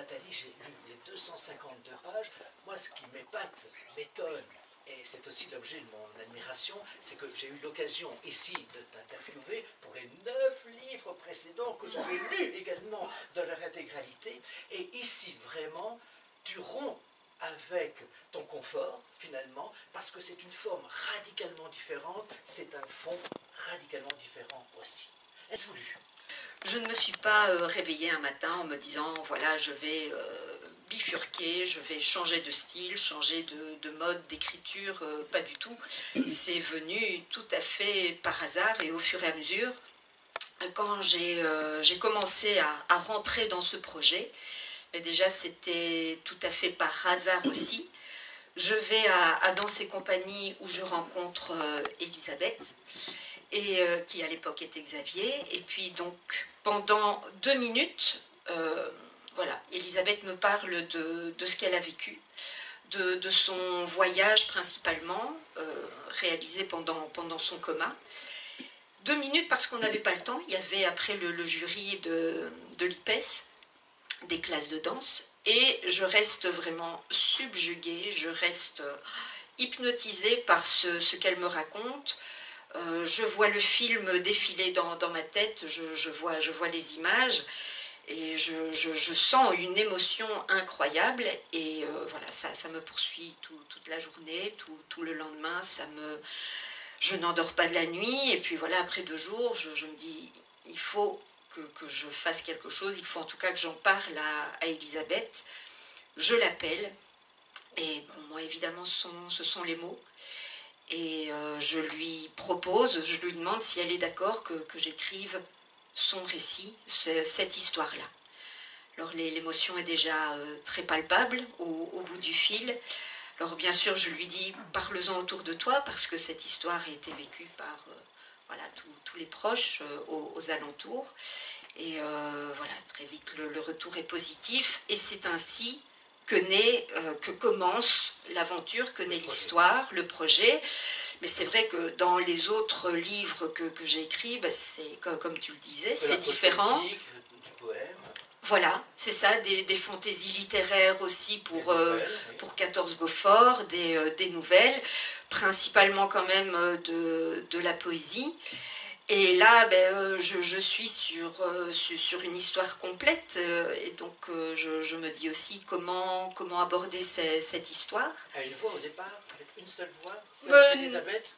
Nathalie, j'ai lu les 252 pages. Moi, ce qui m'épate, m'étonne, et c'est aussi l'objet de mon admiration, c'est que j'ai eu l'occasion ici de t'interviewer pour les 9 livres précédents que j'avais lus également dans leur intégralité. Et ici, vraiment, tu romps avec ton confort, finalement, parce que c'est une forme radicalement différente, c'est un fond radicalement différent aussi. Est-ce voulu? Je ne me suis pas réveillée un matin en me disant, voilà, je vais bifurquer, je vais changer de style, changer de mode d'écriture, pas du tout. C'est venu tout à fait par hasard et au fur et à mesure, quand j'ai commencé à rentrer dans ce projet, mais déjà c'était tout à fait par hasard aussi. Je vais à Danse et compagnie où je rencontre Elisabeth, et qui à l'époque était Xavier, et puis donc pendant 2 minutes, voilà, Elisabeth me parle de ce qu'elle a vécu, de son voyage principalement, réalisé pendant son coma. 2 minutes parce qu'on n'avait pas le temps, il y avait après le jury de l'IPES, des classes de danse, et je reste vraiment subjuguée, je reste hypnotisée par ce qu'elle me raconte. Je vois le film défiler dans ma tête, je vois les images, et je sens une émotion incroyable, et voilà, ça me poursuit toute la journée, tout le lendemain, je n'endors pas de la nuit, et puis voilà, après 2 jours, je me dis, il faut que je fasse quelque chose, il faut en tout cas que j'en parle à Elisabeth. Je l'appelle, et bon, moi évidemment ce sont les mots, et je lui propose, je lui demande si elle est d'accord que j'écrive son récit, cette histoire-là. Alors l'émotion est déjà très palpable au bout du fil. Alors bien sûr je lui dis, parle-en autour de toi, parce que cette histoire a été vécue par voilà, tous les proches aux alentours. Et voilà, très vite le retour est positif, et c'est ainsi que commence l'aventure, que naît l'histoire, le projet. Mais c'est vrai que dans les autres livres que j'ai écrits, bah c'est comme tu le disais, c'est différent. Du poème. Voilà, c'est ça, des fantaisies littéraires aussi pour 14 Beaufort, des nouvelles, principalement quand même de la poésie. Et là, je suis sur une histoire complète, et donc je me dis aussi comment aborder cette histoire. À une voix au départ, avec une seule voix, celle d'Elisabeth?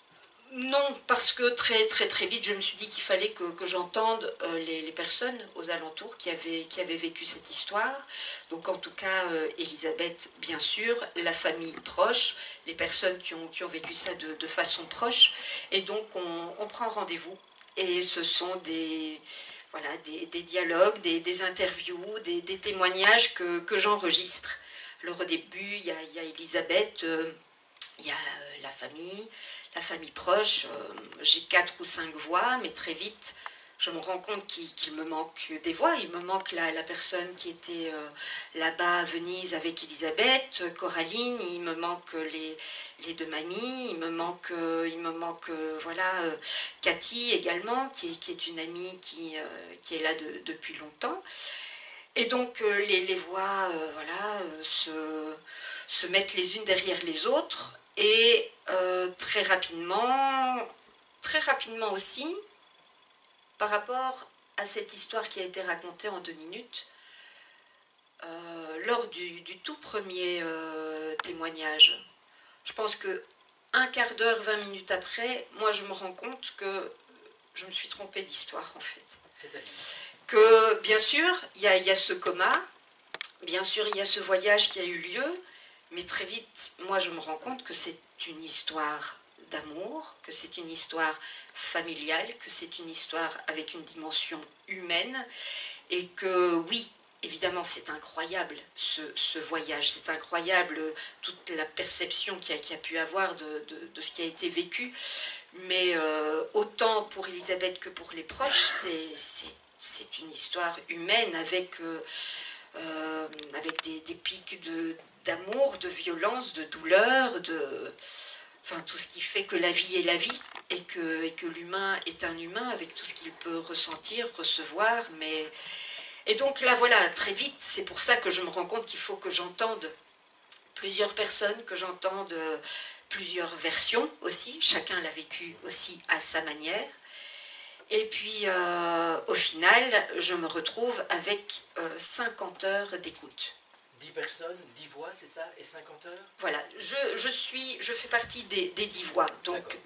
Non, parce que très vite, je me suis dit qu'il fallait que j'entende les personnes aux alentours qui avaient vécu cette histoire. Donc en tout cas, Elisabeth, bien sûr, la famille proche, les personnes qui ont vécu ça de façon proche. Et donc on prend rendez-vous. Et ce sont des dialogues, des interviews, des témoignages que j'enregistre. Alors au début, il y a Elisabeth, il y a la famille proche, j'ai 4 ou 5 voix, mais très vite, je me rends compte qu'il me manque des voix. Il me manque la personne qui était là-bas à Venise avec Elisabeth, Coraline, il me manque les 2 mamies, il me manque voilà, Cathy également, qui est une amie qui est là depuis longtemps. Et donc les voix voilà, se mettent les unes derrière les autres, et très rapidement aussi, par rapport à cette histoire qui a été racontée en 2 minutes, lors du tout premier témoignage, je pense que 1/4 d'heure, 20 minutes après, moi je me rends compte que je me suis trompée d'histoire en fait. Que bien sûr, il y a ce coma, bien sûr il y a ce voyage qui a eu lieu, mais très vite, moi je me rends compte que c'est une histoire d'amour, que c'est une histoire familiale, que c'est une histoire avec une dimension humaine, et que oui, évidemment c'est incroyable ce voyage, c'est incroyable toute la perception qu'il y a pu avoir de ce qui a été vécu, mais autant pour Elisabeth que pour les proches, c'est une histoire humaine avec des pics d'amour, de violence, de douleur, enfin, tout ce qui fait que la vie est la vie, et que l'humain est un humain avec tout ce qu'il peut ressentir, recevoir, mais Et donc là, voilà, très vite, c'est pour ça que je me rends compte qu'il faut que j'entende plusieurs personnes, que j'entende plusieurs versions aussi. Chacun l'a vécu aussi à sa manière. Et puis, au final, je me retrouve avec 50 heures d'écoute. 10 personnes, 10 voix, c'est ça? Et 50 heures? Voilà, je fais partie des 10 voix. Donc,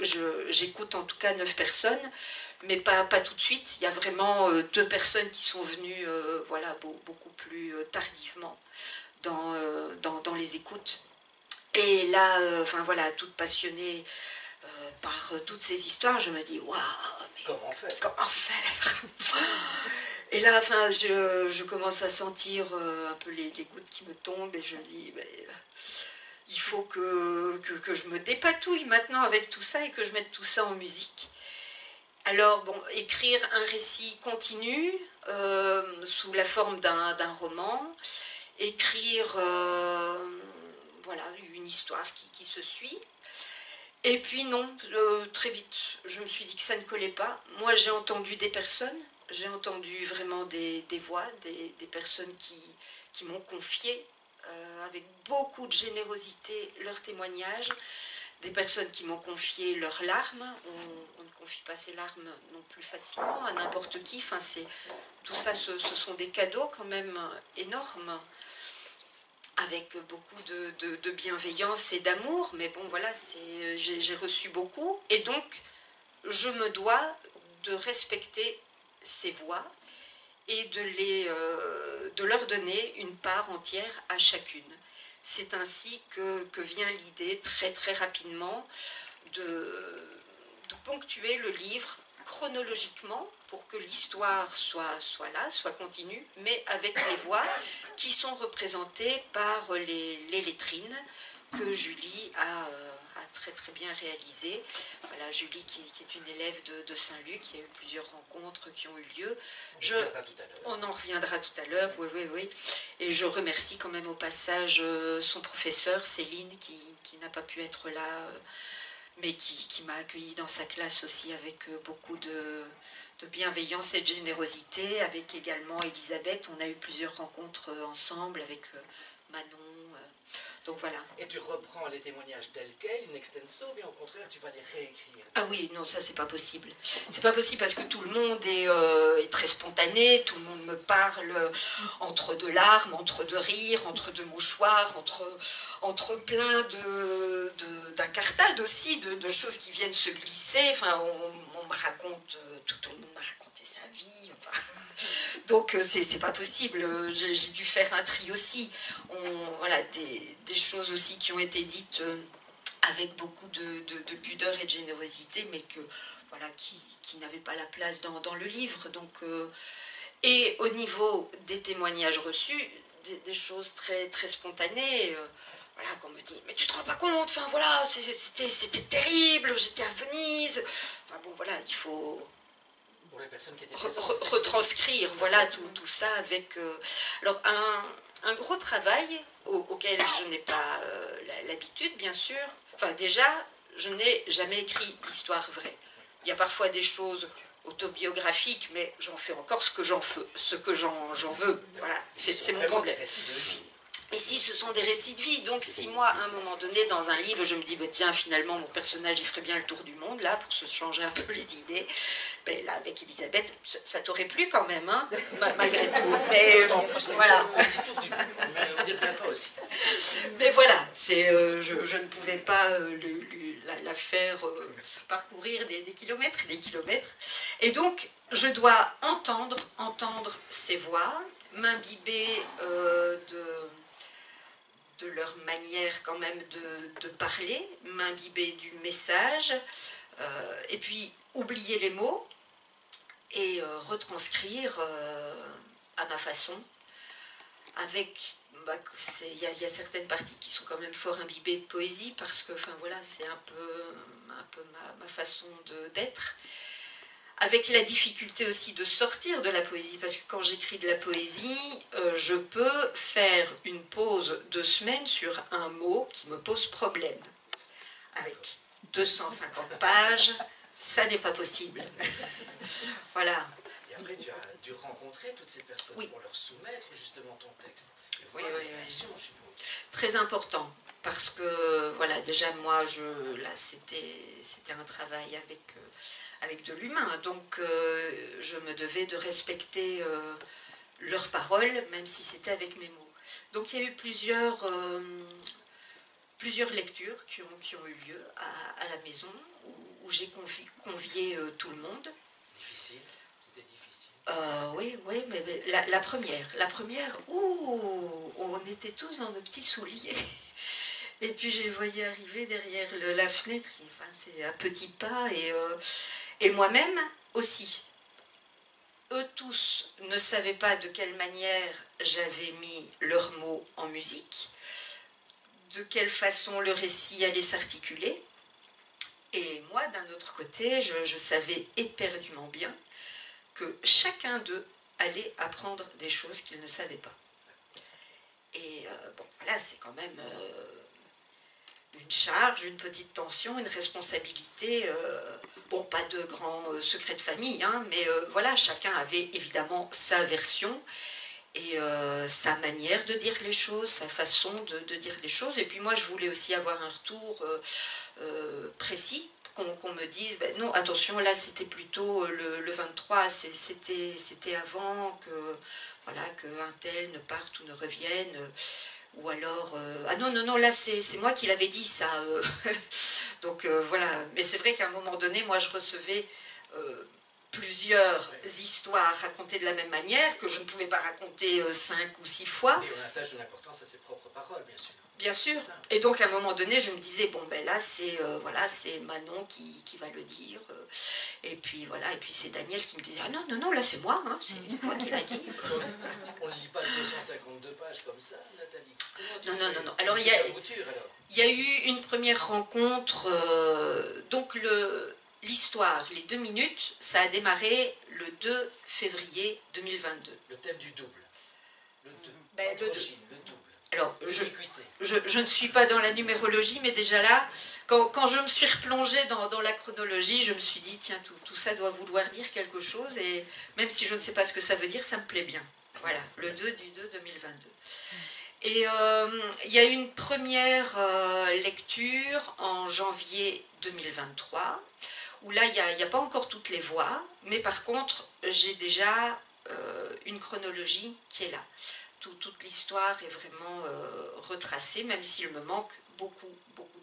j'écoute en tout cas 9 personnes, mais pas tout de suite. Il y a vraiment 2 personnes qui sont venues voilà, beaucoup plus tardivement dans les écoutes. Et là, enfin voilà, toute passionnée par toutes ces histoires, je me dis, waouh, mais comment faire? Comment faire? Et là, enfin, je commence à sentir un peu les gouttes qui me tombent et je me dis, mais, il faut que je me dépatouille maintenant avec tout ça et que je mette tout ça en musique. Alors, bon, écrire un récit continu sous la forme d'un roman, écrire voilà, une histoire qui se suit. Et puis non, très vite, je me suis dit que ça ne collait pas. Moi, j'ai entendu des personnes, j'ai entendu vraiment des voix, des personnes qui m'ont confié avec beaucoup de générosité leurs témoignages, des personnes qui m'ont confié leurs larmes. On ne confie pas ses larmes non plus facilement à n'importe qui. Enfin, tout ça, ce sont des cadeaux quand même énormes, avec beaucoup de bienveillance et d'amour, mais bon voilà, j'ai reçu beaucoup, et donc je me dois de respecter ces voix et de leur donner une part entière à chacune. C'est ainsi que vient l'idée très très rapidement de ponctuer le livre chronologiquement pour que l'histoire soit là, soit continue, mais avec les voix qui sont représentées par les lettrines que Julie a très très bien réalisées. Voilà, Julie qui est une élève de Saint-Luc, il y a eu plusieurs rencontres qui ont eu lieu. On en reviendra tout à l'heure, oui. Et je remercie quand même au passage son professeur, Céline, qui n'a pas pu être là, mais qui m'a accueillie dans sa classe aussi avec beaucoup de bienveillance et de générosité, avec également Elisabeth. On a eu plusieurs rencontres ensemble avec Manon. Donc voilà. Et tu reprends les témoignages tels quels, in extenso, mais au contraire, tu vas les réécrire? Ah oui, non, ça c'est pas possible. C'est pas possible parce que tout le monde est très spontané, tout le monde me parle entre de larmes, entre de rires, entre de mouchoirs, entre plein d'incartades aussi, de choses qui viennent se glisser. Enfin, on me raconte, tout le monde m'a raconté sa vie. Enfin, donc c'est pas possible. J'ai dû faire un tri aussi. Voilà, des choses aussi qui ont été dites avec beaucoup de pudeur et de générosité, mais voilà, qui n'avaient pas la place dans le livre. Donc, et au niveau des témoignages reçus, des choses très, très spontanées. Voilà, qu'on me dit, mais tu te rends pas compte, enfin voilà, c'était terrible, j'étais à Venise. Enfin bon, voilà, il faut pour les personnes qui étaient retranscrire, voilà, tout ça avec... alors, un gros travail auquel je n'ai pas l'habitude, bien sûr. Enfin, déjà, je n'ai jamais écrit d'histoire vraie. Il y a parfois des choses autobiographiques, mais j'en fais encore ce que j'en veux. Voilà, c'est mon problème. Ici, ce sont des récits de vie. Donc, si moi, à un moment donné, dans un livre, je me dis, bah, tiens, finalement, mon personnage, il ferait bien le tour du monde, là, pour se changer un peu les idées, ben, là, avec Elisabeth, ça t'aurait plu quand même, hein, malgré tout. Mais voilà. Mais voilà, je ne pouvais pas la faire parcourir des kilomètres et des kilomètres. Et donc, je dois entendre ces voix, m'imbiber de leur manière quand même de parler, m'imbiber du message, et puis oublier les mots et retranscrire à ma façon, avec... il y a certaines parties qui sont quand même fort imbibées de poésie, parce que enfin, voilà, c'est un peu ma façon d'être. Avec la difficulté aussi de sortir de la poésie, parce que quand j'écris de la poésie, je peux faire une pause 2 semaines sur un mot qui me pose problème. Avec 250 pages, ça n'est pas possible. Voilà. Et après, tu as dû rencontrer toutes ces personnes Oui. pour leur soumettre justement ton texte. Et Oui, voir oui, les oui. réactions, je suppose. Très important, parce que voilà, déjà moi, là c'était un travail avec de l'humain, donc je me devais de respecter leurs paroles, même si c'était avec mes mots. Donc il y a eu plusieurs lectures qui ont eu lieu à la maison, où j'ai convié tout le monde. Difficile, c'était difficile. Oui, oui, mais la première, ouh, on était tous dans nos petits souliers. Et puis je les voyais arriver derrière la fenêtre, enfin, c'est à petits pas, et moi-même aussi. Eux tous ne savaient pas de quelle manière j'avais mis leurs mots en musique, de quelle façon le récit allait s'articuler. Et moi, d'un autre côté, je savais éperdument bien que chacun d'eux allait apprendre des choses qu'ils ne savaient pas. Et bon, voilà, c'est quand même une charge, une petite tension, une responsabilité. Bon, pas de grands secrets de famille, hein, mais voilà, chacun avait évidemment sa version et sa manière de dire les choses, sa façon de dire les choses. Et puis moi, je voulais aussi avoir un retour précis, qu'on me dise, ben non, attention, là c'était plutôt le 23, c'était avant que voilà, qu'un tel ne parte ou ne revienne, ou alors, ah non, non, non, là c'est moi qui l'avais dit ça. Donc voilà, mais c'est vrai qu'à un moment donné, moi je recevais plusieurs histoires racontées de la même manière, que je ne pouvais pas raconter 5 ou 6 fois. Et on attache de l'importance à ses propres paroles, bien sûr. Bien sûr. Et donc à un moment donné, je me disais, bon ben là c'est voilà, c'est Manon qui va le dire. Et puis voilà, et puis c'est Daniel qui me disait, ah non, non, non, là c'est moi, hein, c'est moi qui l'a dit. On ne lit pas 252 pages comme ça, Nathalie. Non, non, non, non. Alors il y a eu une première rencontre, donc l'histoire, les 2 minutes, ça a démarré le 2 février 2022. Le thème du double. Le 2. Ben, le 2. Le double. Alors, je ne suis pas dans la numérologie, mais déjà là, quand je me suis replongée dans la chronologie, je me suis dit, tiens, tout ça doit vouloir dire quelque chose, et même si je ne sais pas ce que ça veut dire, ça me plaît bien. Voilà, le 2 du 2 2022. Et il y a eu une première lecture en janvier 2023, où là, il n'y a pas encore toutes les voix, mais par contre, j'ai déjà une chronologie qui est là. Toute l'histoire est vraiment retracée, même s'il me manque beaucoup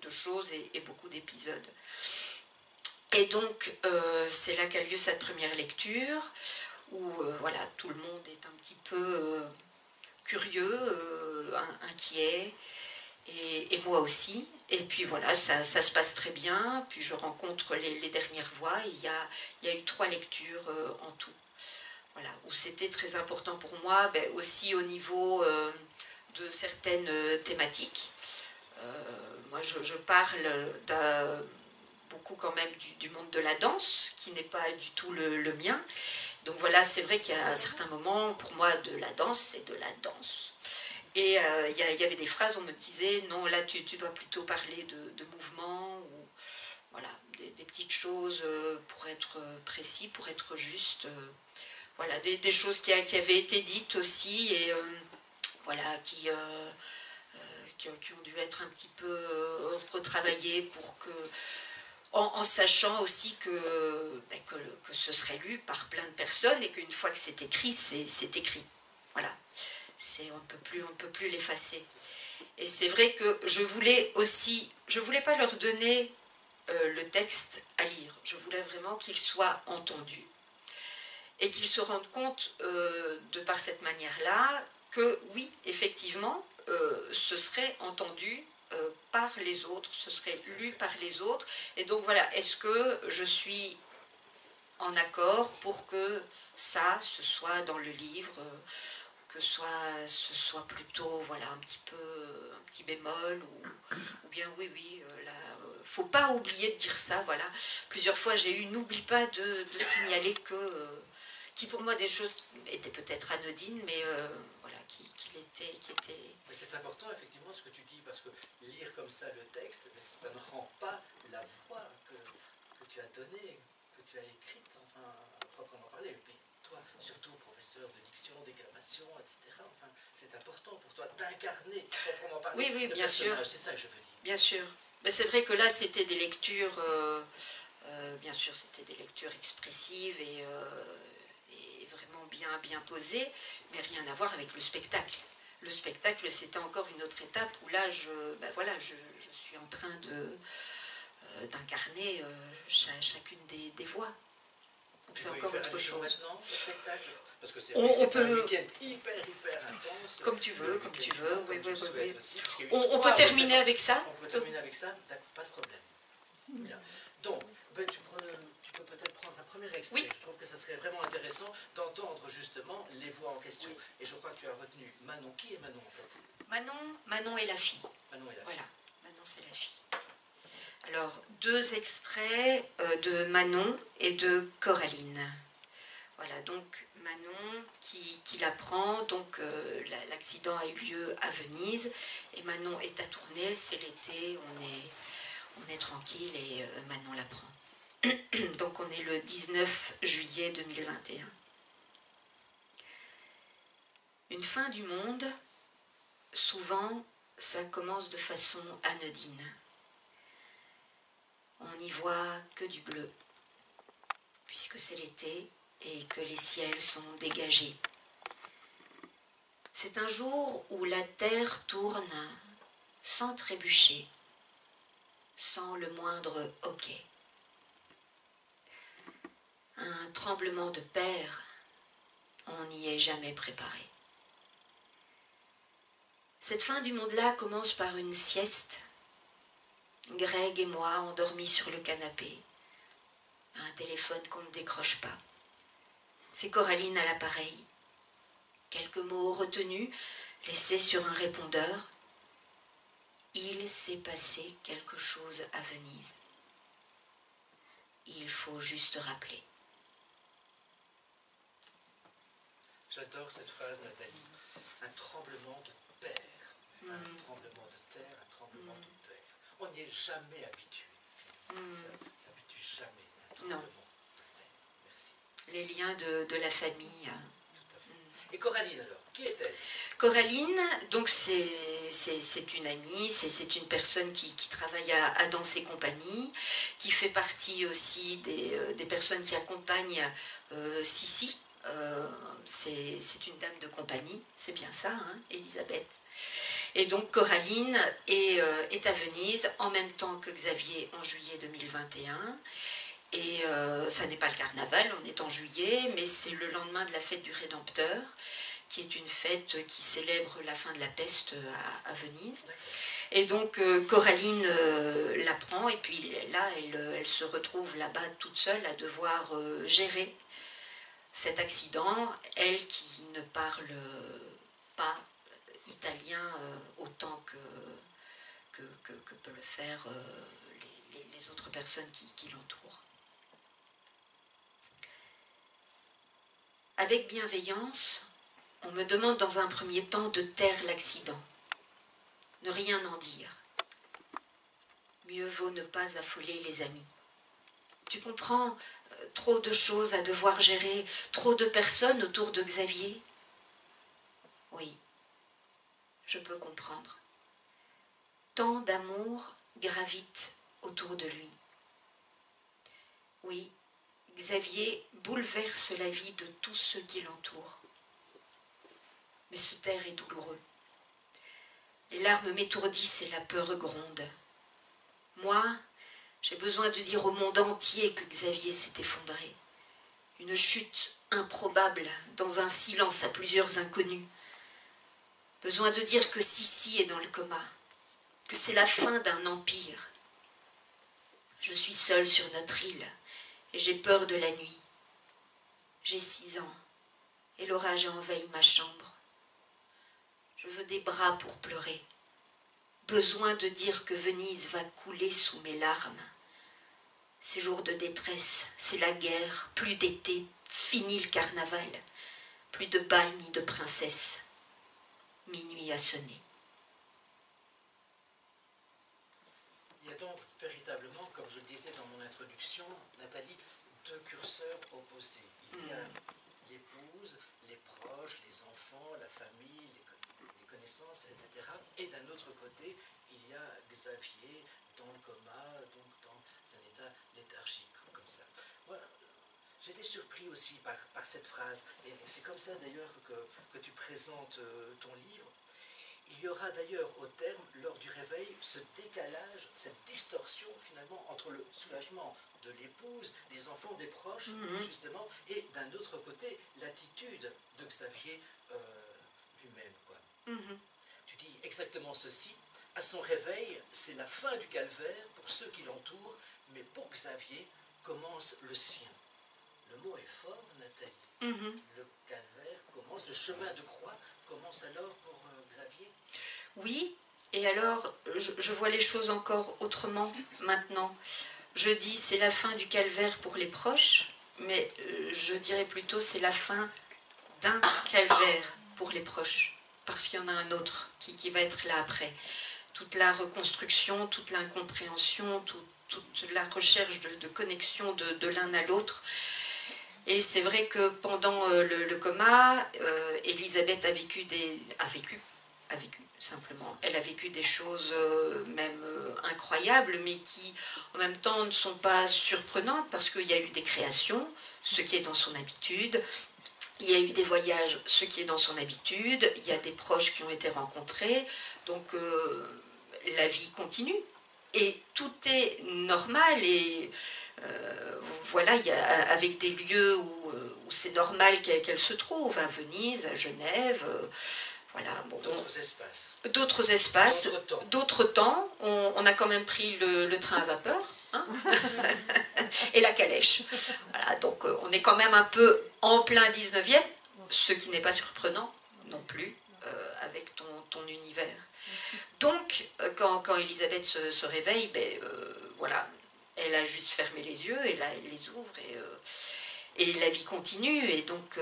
de choses et beaucoup d'épisodes. Et donc, c'est là qu'a lieu cette première lecture, où voilà, tout le monde est un petit peu curieux, inquiet, et moi aussi. Et puis voilà, ça se passe très bien, puis je rencontre les dernières voix, et il y a eu 3 lectures en tout. Voilà, où c'était très important pour moi, ben, aussi au niveau de certaines thématiques. Moi, je parle beaucoup quand même du monde de la danse, qui n'est pas du tout le mien. Donc voilà, c'est vrai qu'il y a un certain moment, pour moi, de la danse, c'est de la danse. Et il y avait des phrases où on me disait, non, là, tu dois plutôt parler de mouvement, ou voilà, des petites choses pour être précis, pour être juste. Voilà, des choses qui avaient été dites aussi, et voilà, qui ont dû être un petit peu retravaillées pour que, en sachant aussi que ce serait lu par plein de personnes, et qu'une fois que c'est écrit, c'est écrit. Voilà, on ne peut plus l'effacer. Et c'est vrai que je voulais pas leur donner le texte à lire. Je voulais vraiment qu'il soit entendu, et qu'ils se rendent compte, de par cette manière-là, que oui, effectivement, ce serait entendu par les autres, ce serait lu par les autres. Et donc voilà, est-ce que je suis en accord pour que ça, ce soit dans le livre, que ce soit plutôt voilà, un petit bémol, ou bien oui, faut pas oublier de dire ça, voilà. Plusieurs fois j'ai eu, n'oublie pas de signaler que qui pour moi des choses qui étaient peut-être anodines, mais voilà, qui étaient... Mais c'est important effectivement ce que tu dis, parce que lire comme ça le texte, ça ne rend pas la voix que tu as donnée, que tu as écrite, enfin, à proprement parler. Et puis toi, surtout professeur de diction, déclamation, etc. Enfin, c'est important pour toi d'incarner, proprement parler, oui, le bien sûr. personnage. C'est ça que je veux dire. Bien sûr. Mais c'est vrai que là, c'était des lectures, bien sûr, c'était des lectures expressives et vraiment bien posées, mais rien à voir avec le spectacle. Le spectacle, c'était encore une autre étape où là, ben voilà, je suis en train d'incarner chacune des voix. Donc c'est encore autre chose. Maintenant, le spectacle, parce que c'est on un peut, week-end hyper intense. comme tu veux, oui. Aussi, on peut terminer avec ça. On peut terminer avec ça, pas de problème. Bien. Donc, ben, tu peux peut-être prendre un premier extrait. Oui. Je trouve que ça serait vraiment intéressant d'entendre justement les voix en question. Oui. Et je crois que tu as retenu Manon. Qui est Manon en fait? Manon est la fille. Manon est la fille. Voilà, Manon c'est la fille. Alors, 2 extraits de Manon et de Coraline. Voilà, donc Manon qui l'apprend, donc l'accident a eu lieu à Venise, et Manon est à Tournai, c'est l'été, on est tranquille et Manon l'apprend. Donc on est le 19 juillet 2021. Une fin du monde, souvent, ça commence de façon anodine. On n'y voit que du bleu, puisque c'est l'été et que les ciels sont dégagés. C'est un jour où la terre tourne sans trébucher, sans le moindre hoquet. Un tremblement de terre, on n'y est jamais préparé. Cette fin du monde-là commence par une sieste. Greg et moi endormis sur le canapé, un téléphone qu'on ne décroche pas. C'est Coraline à l'appareil. Quelques mots retenus, laissés sur un répondeur. Il s'est passé quelque chose à Venise. Il faut juste rappeler. J'adore cette phrase, Nathalie. Un tremblement de terre. Un tremblement de terre, un tremblement de terre. On n'y est jamais habitué. Ça s'habitue jamais. Un tremblement de terre. Merci. Les liens de la famille. Tout à fait. Et Coraline alors, qui est-elle? Coraline, donc c'est une amie, c'est une personne qui travaille à Danse et Compagnie, qui fait partie aussi des personnes qui accompagnent Sissi. C'est une dame de compagnie, c'est bien ça, hein, Elisabeth. Et donc Coraline est à Venise en même temps que Xavier en juillet 2021. Et ça n'est pas le carnaval, on est en juillet, mais c'est le lendemain de la fête du Rédempteur, qui est une fête qui célèbre la fin de la peste à Venise. Et donc Coraline l'apprend, et puis là, elle se retrouve là-bas toute seule à devoir gérer cet accident, elle qui ne parle pas italien autant que peut le faire les autres personnes qui l'entourent. Avec bienveillance, on me demande dans un premier temps de taire l'accident, ne rien en dire. Mieux vaut ne pas affoler les amis. Tu comprends, trop de choses à devoir gérer, trop de personnes autour de Xavier. Oui, je peux comprendre. Tant d'amour gravite autour de lui. Oui, Xavier bouleverse la vie de tous ceux qui l'entourent. Mais se taire est douloureux. Les larmes m'étourdissent et la peur gronde. Moi, j'ai besoin de dire au monde entier que Xavier s'est effondré. Une chute improbable dans un silence à plusieurs inconnus. Besoin de dire que Sissi est dans le coma, que c'est la fin d'un empire. Je suis seule sur notre île et j'ai peur de la nuit. J'ai 6 ans et l'orage a envahi ma chambre. Je veux des bras pour pleurer. Besoin de dire que Venise va couler sous mes larmes. Ces jours de détresse, c'est la guerre, plus d'été, fini le carnaval, plus de bal ni de princesse. Minuit a sonné. Il y a donc véritablement, comme je le disais dans mon introduction, Nathalie, 2 curseurs opposés. Il l'épouse, les proches, les enfants, la famille, les connaissances, etc. Et d'un autre côté, il y a Xavier dans le coma, donc dans un état léthargique, comme ça. Voilà. J'étais surpris aussi par cette phrase, et c'est comme ça d'ailleurs que tu présentes ton livre. Il y aura d'ailleurs au terme, lors du réveil, ce décalage, cette distorsion finalement entre le soulagement de l'épouse, des enfants, des proches, justement, et d'un autre côté, l'attitude de Xavier lui-même. Tu dis exactement ceci, à son réveil, c'est la fin du calvaire pour ceux qui l'entourent, mais pour Xavier commence le sien. Le mot est fort, Nathalie. Le calvaire commence, le chemin de croix commence alors pour Xavier. Oui, et alors je vois les choses encore autrement maintenant. Je dis c'est la fin du calvaire pour les proches, mais je dirais plutôt c'est la fin d'un calvaire pour les proches, parce qu'il y en a un autre qui va être là après. Toute la reconstruction, toute l'incompréhension, toute la recherche de connexion de l'un à l'autre. Et c'est vrai que pendant le coma, Elisabeth a vécu simplement. Elle a vécu des choses même incroyables, mais qui en même temps ne sont pas surprenantes parce qu'il y a eu des créations, ce qui est dans son habitude. Il y a eu des voyages, ce qui est dans son habitude. Il y a des proches qui ont été rencontrés. Donc la vie continue. Et tout est normal et voilà, il y a, avec des lieux où c'est normal qu'elle se trouve, à Venise, à Genève, voilà. Bon, d'autres espaces. D'autres espaces, d'autres temps. On a quand même pris le train à vapeur, hein et la calèche. Voilà, donc on est quand même un peu en plein 19e, ce qui n'est pas surprenant non plus, avec ton univers. Donc, quand Elisabeth se réveille, voilà, elle a juste fermé les yeux, et là, elle les ouvre, et la vie continue, et donc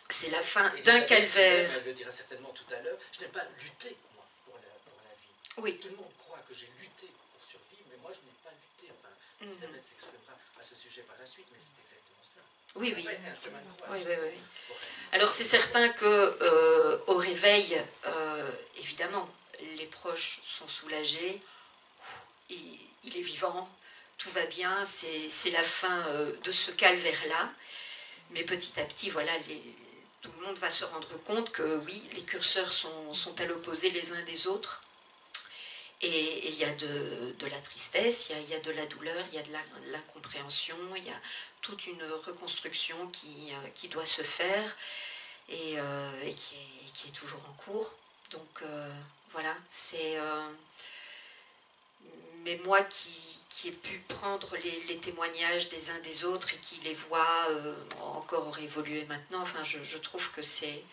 c'est la fin d'un calvaire. Elle le dira certainement tout à l'heure, je n'ai pas lutté, moi, pour la vie. Oui. Tout le monde croit que j'ai lutté pour survivre, mais moi, je n'ai pas lutté. Enfin, Elisabeth s'exprimera à ce sujet par la suite, mais c'est exactement ça. Oui, oui. Ça n'a pas été un chemin de croix. Oui. Alors, c'est certain que au réveil, évidemment, les proches sont soulagés, il est vivant, tout va bien, c'est la fin de ce calvaire-là. Mais petit à petit, voilà, tout le monde va se rendre compte que oui, les curseurs sont à l'opposé les uns des autres. Et il y a de la tristesse, il y a de la douleur, il y a de l'incompréhension, il y a toute une reconstruction qui doit se faire et qui est toujours en cours. Donc voilà, c'est... mais moi qui ai pu prendre les témoignages des uns des autres et qui les vois encore évoluer maintenant, enfin, je trouve que c'est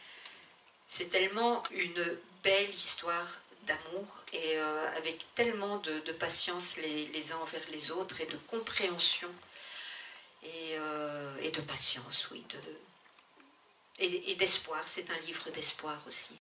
tellement une belle histoire d'amour et avec tellement de patience les uns envers les autres et de compréhension et de patience, oui, et d'espoir. C'est un livre d'espoir aussi.